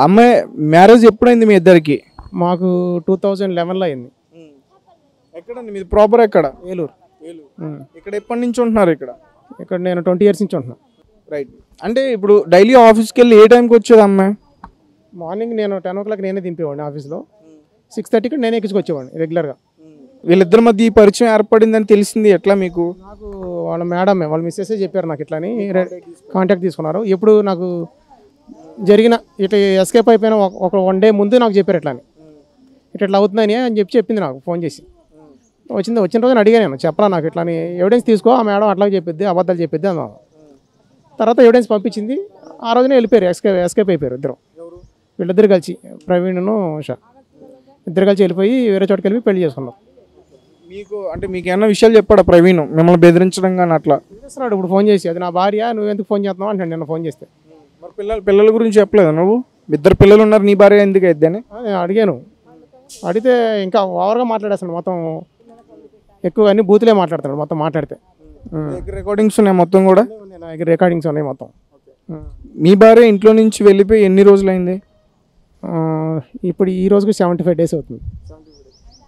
అమ్మాయి మ్యారేజ్ ఎప్పుడైంది మీ ఇద్దరికి? మాకు 2011లో అయింది. ఎక్కడండి మీది, ప్రాపర్ ఎక్కడ? ఏలూరు. ఇక్కడ ఎప్పటి నుంచి ఉంటున్నారు? ఇక్కడ నేను 20 years నుంచి ఉంటున్నాను. రైట్. అంటే ఇప్పుడు డైలీ ఆఫీస్కి వెళ్ళి ఏ టైంకి వచ్చేది అమ్మాయి? మార్నింగ్ నేను 10 o'clock నేనే దింపేవాడిని ఆఫీస్లో, 6:30కి నేనే ఎక్కించుకొచ్చేవాడిని రెగ్యులర్గా. వీళ్ళిద్దరి మధ్య ఈ పరిచయం ఏర్పడిందని తెలిసింది ఎట్లా మీకు? నాకు వాళ్ళ మేడం, వాళ్ళ మిస్సెస్ చెప్పారు నాకు ఇట్లా అని, కాంటాక్ట్ తీసుకున్నారు. ఎప్పుడు నాకు జరిగిన ఇట్లా ఎస్కేప్ అయిపోయిన ఒక 1 day ముందు నాకు చెప్పారు ఇట్లా అని, ఇట్లా అవుతుందని అని చెప్పింది నాకు ఫోన్ చేసి. వచ్చిన రోజు అడిగా నేను, చెప్పరా నాకు ఇట్లా అని, ఎవిడెన్స్ తీసుకో, ఆ మేడం అట్లా చెప్పిద్ది, అబద్ధాలు చెప్పిద్ది అన్నాను. తర్వాత ఎవిడెన్స్ పంపించింది. ఆ రోజునే వెళ్ళిపోయారు, ఎస్కేప్ అయిపోయారు ఇద్దరు. వీళ్ళిద్దరు కలిసి, ప్రవీణ్ను ఉషా ఇద్దరు కలిసి వెళ్ళిపోయి వేరే చోటుకి వెళ్ళి పెళ్లి చేసుకున్నారు. మీకు అంటే మీకు ఏమైనా విషయాలు చెప్పాడా ప్రవీణ్, మిమ్మల్ని బెదిరించడం కానీ అట్లా? చేస్తున్నాడు ఇప్పుడు ఫోన్ చేసి, అది నా భార్య, నువ్వు ఎందుకు ఫోన్ చేస్తున్నావు అంటాడు నిన్న ఫోన్ చేస్తే. మరి పిల్లల గురించి చెప్పలేదు నువ్వు? ఇద్దరు పిల్లలు ఉన్నారు, నీ భార్య ఎందుకు అయిద్ది అని అడిగాను. అడిగితే ఇంకా ఓవర్గా మాట్లాడేస్తాడు, మొత్తం ఎక్కువ అన్ని బూతులే మాట్లాడతాడు మొత్తం. మాట్లాడితే రికార్డింగ్స్ ఉన్నాయి మొత్తం కూడా, నా దగ్గర రికార్డింగ్స్ ఉన్నాయి మొత్తం. మీ భార్య ఇంట్లో నుంచి వెళ్ళిపోయి ఎన్ని రోజులైంది? ఇప్పుడు ఈ రోజుకి 75 days అవుతుంది.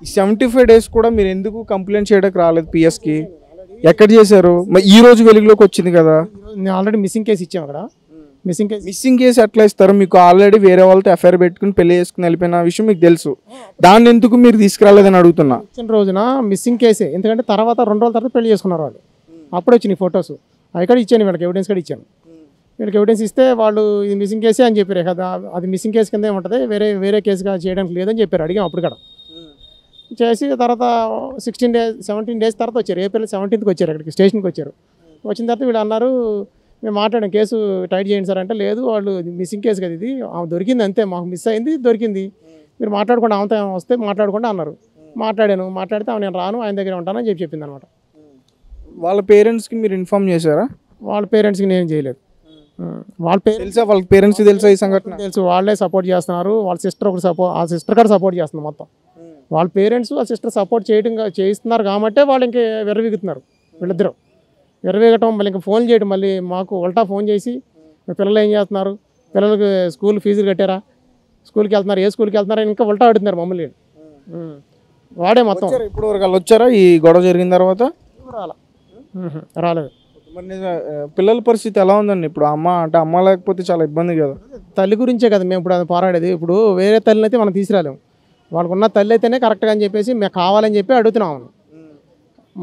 ఈ 75 days కూడా మీరు ఎందుకు కంప్లైంట్ చేయడానికి రాలేదు పిఎస్కి? ఎక్కడ చేశారు? ఈ రోజు వెలుగులోకి వచ్చింది కదా. నేను ఆల్రెడీ మిస్సింగ్ కేసు ఇచ్చాను అక్కడ. మిస్సింగ్ కేసు ఎట్లా ఇస్తారు? మీకు ఆల్రెడీ వేరే వాళ్ళతో ఎఫ్ఐఆర్ పెట్టుకుని పెళ్లి చేసుకుని వెళ్ళిపోయిన విషయం మీకు తెలుసు, దాన్ని ఎందుకు మీరు తీసుకురాలేదని అడుగుతున్నా. ఇచ్చిన రోజున మిస్సింగ్ కేసే, ఎందుకంటే తర్వాత 2 రోజుల తర్వాత పెళ్లి చేసుకున్నారు వాళ్ళు. అప్పుడు వచ్చినాయి ఫొటోస్, అవి కూడా ఇచ్చాను వీళ్ళకి, ఎవిడెన్స్ కూడా ఇచ్చాను. వీళ్ళకి ఎవిడెన్స్ ఇస్తే వాళ్ళు ఇది మిస్సింగ్ కేసే అని చెప్పారు కదా, అది మిస్సింగ్ కేసు కింద ఏముంటుంది, వేరే కేసుగా చేయడానికి లేదని చెప్పారు. అడిగాం అప్పుడు కూడా చేసి, తర్వాత 17 days తర్వాత వచ్చారు. April 17th వచ్చారు, అక్కడికి స్టేషన్కి వచ్చారు. వచ్చిన తర్వాత వీళ్ళు అన్నారు, మేము మాట్లాడాం, కేసు టైట్ చేయండి సార్ అంటే, లేదు వాళ్ళు మిస్సింగ్ కేసు కదా ఇది, ఆమె దొరికింది అంతే, మాకు మిస్ అయింది, దొరికింది, మీరు మాట్లాడుకోండి, ఆమెతో వస్తే మాట్లాడుకోండి అన్నారు. మాట్లాడితే ఆమె నేను రాను, ఆయన దగ్గర ఉంటానని చెప్పింది అనమాట. వాళ్ళ పేరెంట్స్కి మీరు ఇన్ఫార్మ్ చేశారా? వాళ్ళ పేరెంట్స్కి నేను చేయలేదు. వాళ్ళ పేరెంట్స్కి తెలుసా ఈ సంఘటన? తెలుసు, వాళ్ళే సపోర్ట్ చేస్తున్నారు. వాళ్ళ సిస్టర్ ఆ సిస్టర్ కూడా సపోర్ట్ చేస్తుంది మొత్తం. వాళ్ళ పేరెంట్స్ ఆ సిస్టర్ సపోర్ట్ చేయిస్తున్నారు కాబట్టి వాళ్ళు ఇంక విర్రవీగుతున్నారు. వీళ్ళిద్దరు విర్రవీగటం, మళ్ళీ ఇంకా ఫోన్ చేయడం, మళ్ళీ మాకు ఉల్టా ఫోన్ చేసి, మీ పిల్లలు ఏం చేస్తున్నారు, పిల్లలకి స్కూల్ ఫీజులు కట్టారా, స్కూల్కి వెళ్తున్నారు, ఏ స్కూల్కి వెళ్తున్నారు, ఇంకా ఉల్టా అడుగుతున్నారు మమ్మల్ని. వాడే మొత్తం. ఇప్పుడు వరకు వాళ్ళు వచ్చారా ఈ గొడవ జరిగిన తర్వాత? రాలేదు. మరి పిల్లల పరిస్థితి ఎలా ఉందండి ఇప్పుడు? అమ్మ లేకపోతే చాలా ఇబ్బంది కదా. తల్లి గురించే కదా మేము ఇప్పుడు అది పోరాడేది. ఇప్పుడు వేరే తల్లిని అయితే మనం తీసుకురాలేము, వాళ్ళకున్న తల్లి అయితేనే కరెక్ట్గా అని చెప్పేసి మేము కావాలని చెప్పి అడుగుతున్నాము.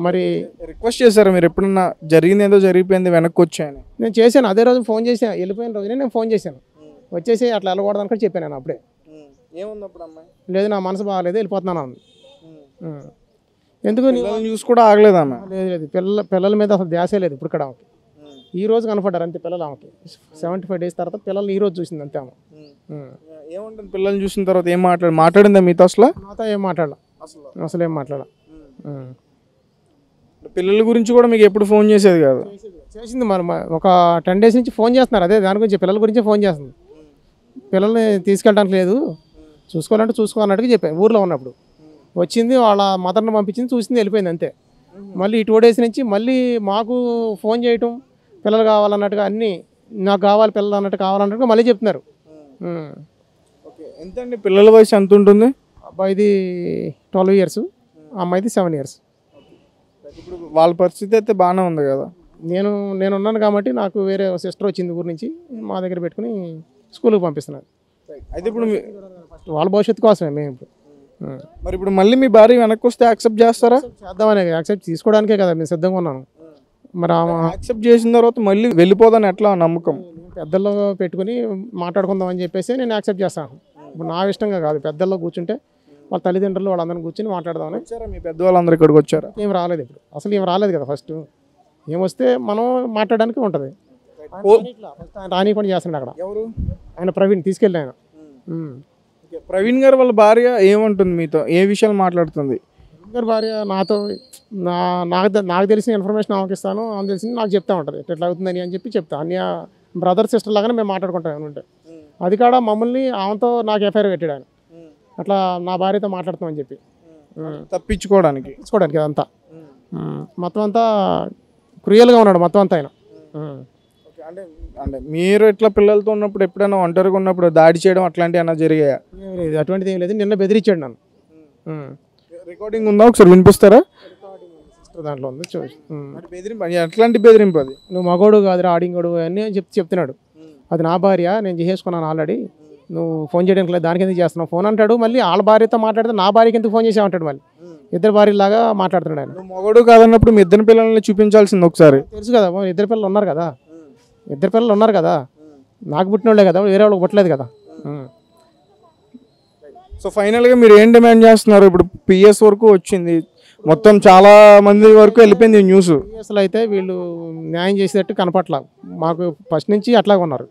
మరి రిక్వెస్ట్ చేశారు మీరు ఎప్పుడన్నా, జరిగింది ఏదో జరిగిపోయింది వెనక్కి వచ్చాయని? నేను చేశాను, అదే రోజు ఫోన్ చేశాను, వెళ్ళిపోయిన రోజునే నేను ఫోన్ చేశాను, వచ్చేసి అట్లా వెళ్ళకూడదని కూడా చెప్పాను నేను అప్పుడే. ఏముంది అప్పుడు అమ్మాయి? లేదు నా మనసు బాగాలేదు, వెళ్ళిపోతున్నాను అంది. ఎందుకు చూసి కూడా ఆగలేదు ఆమె? లేదు, పిల్లల మీద అసలు ధ్యాసే లేదు ఇప్పుడు ఇక్కడ ఆమెకి. ఈ రోజు కనపడ్డారు అంతే పిల్లలు ఆమెకి. 75 days తర్వాత పిల్లల్ని ఈ రోజు చూసింది అంతే ఆమె. ఏముంటుంది పిల్లల్ని చూసిన తర్వాత ఏం మాట్లాడిందా మీతో? అసలు నాతో ఏం మాట్లాడాల, అసలు ఏం మాట్లాడాల. పిల్లల గురించి కూడా మీకు ఎప్పుడు ఫోన్ చేసేది కాదు. చేసింది మనం ఒక 10 days నుంచి ఫోన్ చేస్తున్నారు, అదే దాని గురించి పిల్లల గురించే ఫోన్ చేస్తుంది. పిల్లల్ని తీసుకెళ్ళడానికి లేదు, చూసుకోవాలంటే చూసుకో అన్నట్టుగా చెప్పాను. ఊర్లో ఉన్నప్పుడు వచ్చింది, వాళ్ళ మదర్ని పంపించింది, చూసింది, వెళ్ళిపోయింది అంతే. మళ్ళీ ఈ 2 days నుంచి మళ్ళీ మాకు ఫోన్ చేయటం, పిల్లలు కావాలన్నట్టుగా అన్నీ నాకు కావాలి పిల్లలు అన్నట్టు కావాలన్నట్టుగా మళ్ళీ చెప్తున్నారు. ఓకే, ఎంత అండి పిల్లల వయసు ఎంత ఉంటుంది? అబ్బాయిది 12 years, అమ్మాయిది 7 years. ఇప్పుడు వాళ్ళ పరిస్థితి అయితే బాగానే ఉంది కదా. నేను ఉన్నాను కాబట్టి నాకు వేరే సిస్టర్ వచ్చింది ఊరి నుంచి, మా దగ్గర పెట్టుకుని స్కూల్కి పంపిస్తున్నారు. అయితే ఇప్పుడు ఫస్ట్ వాళ్ళ భవిష్యత్తు కోసమే మేము ఇప్పుడు. మరి ఇప్పుడు మళ్ళీ మీ భార్య వెనక్కి వస్తే యాక్సెప్ట్ చేస్తారా? చేద్దామనే, యాక్సెప్ట్ తీసుకోవడానికే కదా మేము సిద్ధంగా ఉన్నాను. మరి యాక్సెప్ట్ చేసిన తర్వాత మళ్ళీ వెళ్ళిపోదని ఎట్లా నమ్మకం? పెద్దల్లో పెట్టుకుని మాట్లాడుకుందాం అని చెప్పేసి నేను యాక్సెప్ట్ చేస్తాను. ఇప్పుడు నా ఇష్టంగా కాదు, పెద్దల్లో కూర్చుంటే వాళ్ళ తల్లిదండ్రులు వాళ్ళందరిని కూర్చొని మాట్లాడదామని. వచ్చారా మీ పెద్దవాళ్ళందరూ ఇక్కడికి వచ్చారా? ఏం రాలేదు ఇప్పుడు, అసలు ఏం రాలేదు కదా. ఫస్ట్ ఏమొస్తే మనం మాట్లాడడానికి ఉంటుంది. ఆయన రానికుండా చేస్తున్నాడు అక్కడ. ఎవరు? ఆయన ప్రవీణ్ తీసుకెళ్ళి ఆయన. ప్రవీణ్ గారు వాళ్ళ భార్య ఏమంటుంది మీతో, ఏ విషయాలు మాట్లాడుతుంది? గారి భార్య నాతో నాకు తెలిసిన ఇన్ఫర్మేషన్ ఆమెకి ఇస్తాను, ఆమె తెలిసింది నాకు చెప్తా ఉంటుంది ఎట్లా అవుతుందని అని చెప్పి చెప్తా. అన్ని బ్రదర్ సిస్టర్ లాగానే మేము మాట్లాడుకుంటాం ఏమంటే. అది కాడ మమ్మల్ని ఆమెతో నాకు ఎఫ్ఐఆర్ పెట్టాడు ఆయన, అట్లా నా భార్యతో మాట్లాడుతామని చెప్పి తప్పించుకోవడానికి అదంతా. మొత్తం అంతా క్రియల్గా ఉన్నాడు మొత్తం అంతా ఆయన. అంటే అంటే మీరు ఇట్లా పిల్లలతో ఉన్నప్పుడు ఎప్పుడైనా ఒంటరిగా ఉన్నప్పుడు దాడి చేయడం అట్లాంటివి ఏమైనా జరిగాయా? అటువంటిది ఏం లేదు, నిన్న బెదిరించాడు నన్ను. రికార్డింగ్ ఉందా, ఒకసారి వినిపిస్తారా? దాంట్లో ఉంది చూసి. బెదిరింపు ఎట్లాంటి బెదిరింపు అది? నువ్వు మగోడు కాదురా ఆడింగోడు అన్నీ అని చెప్తున్నాడు. అది నా భార్య, నేను చేసేసుకున్నాను ఆల్రెడీ, నువ్వు ఫోన్ చేయడానికి లేదు, దానికి ఎందుకు చేస్తున్నావు ఫోన్ అంటాడు. మళ్ళీ వాళ్ళ భార్యతో మాట్లాడితే నా భార్యకి ఎందుకు ఫోన్ చేసామంటాడు. మళ్ళీ ఇద్దరు భార్యలాగా మాట్లాడుతున్నాడు ఆయన. నువ్వు మగోడు కాదన్నప్పుడు మీ ఇద్దరు పిల్లల్ని చూపించాల్సింది ఒకసారి. తెలుసు కదా, ఇద్దరు పిల్లలు ఉన్నారు కదా, నాకు పుట్టిన వాళ్ళే కదా, వేరే వాళ్ళకి పుట్టలేదు కదా. సో ఫైనల్గా మీరు ఏం డిమాండ్ చేస్తున్నారు? ఇప్పుడు పిఎస్ వరకు వచ్చింది, మొత్తం చాలా మంది వరకు వెళ్ళిపోయింది న్యూస్. పిఎస్లో అయితే వీళ్ళు న్యాయం చేసేటట్టు కనపట్ల, మాకు ఫస్ట్ నుంచి అట్లాగే ఉన్నారు.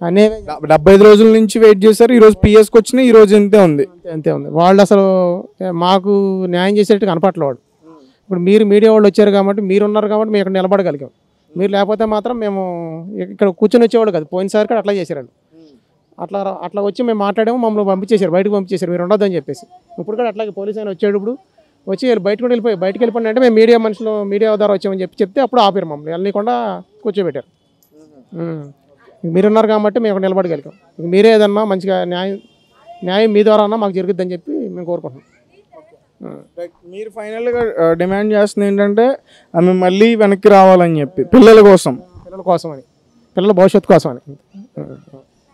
అనే 75 రోజుల నుంచి వెయిట్ చేశారు, ఈరోజు పిఎస్కి వచ్చినాయి, ఈరోజు ఇంతే ఉంది. అంతే ఉంది. వాళ్ళు అసలు మాకు న్యాయం చేసేటట్టు కనపట్ల వాడు. ఇప్పుడు మీరు మీడియా వాళ్ళు వచ్చారు కాబట్టి, మీరు ఉన్నారు కాబట్టి మేము ఇక్కడ నిలబడగలిగాం. మీరు లేకపోతే మాత్రం మేము ఇక్కడ కూర్చొని వచ్చేవాళ్ళు కదా. పోయినసారి కూడా అట్లా చేశారు. అట్లా వచ్చి మేము మాట్లాడాము, మమ్మల్ని పంపించేశారు, బయటకు పంపించేశారు, మీరు ఉండొద్దని చెప్పేసి. ఇప్పుడు కూడా అట్లాగే పోలీసు ఆయన వచ్చాడు, ఇప్పుడు వచ్చి బయటకు వెళ్ళిపోయి అంటే మేము మీడియా మనుషులు మీడియా ద్వారా వచ్చామని చెప్తే అప్పుడు ఆపారు మమ్మల్ని, వెళ్ళకుండా కూర్చోబెట్టారు. మీరున్నారు కాబట్టి మేము ఇక్కడ నిలబడగలిగాం. మీరే ఏదన్నా మంచిగా న్యాయం మీ ద్వారా అన్నా మాకు జరుగుద్దని చెప్పి మేము కోరుకుంటున్నాం. మీరు ఫైనల్గా డిమాండ్ చేస్తుంది ఏంటంటే ఆమె మళ్ళీ వెనక్కి రావాలని చెప్పి, పిల్లల కోసమని, పిల్లల భవిష్యత్తు కోసం అని.